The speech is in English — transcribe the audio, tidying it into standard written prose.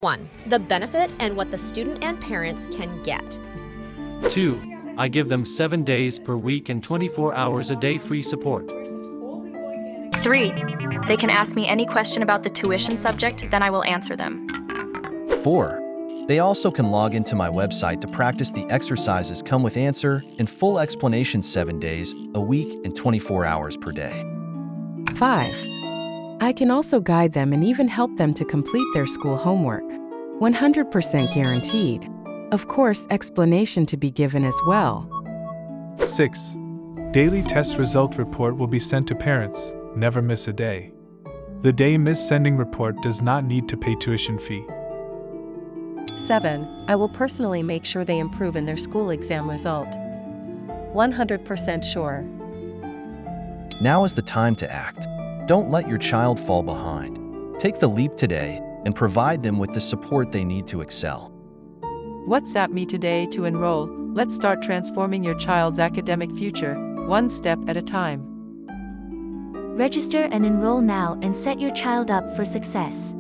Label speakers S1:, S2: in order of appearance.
S1: 1. The benefit and what the student and parents can get.
S2: 2. I give them 7 days per week and 24 hours a day free support.
S3: 3. They can ask me any question about the tuition subject, then I will answer them.
S4: 4. They also can log into my website to practice the exercises come with answer and full explanation 7 days a week and 24 hours per day.
S5: 5. I can also guide them and even help them to complete their school homework. 100% guaranteed. Of course, explanation to be given as well.
S6: 6. Daily test result report will be sent to parents. Never miss a day. The day miss sending report does not need to pay tuition fee.
S7: 7. I will personally make sure they improve in their school exam result. 100% sure.
S4: Now is the time to act. Don't let your child fall behind. Take the leap today and provide them with the support they need to excel.
S8: WhatsApp me today to enroll. Let's start transforming your child's academic future, one step at a time.
S9: Register and enroll now and set your child up for success.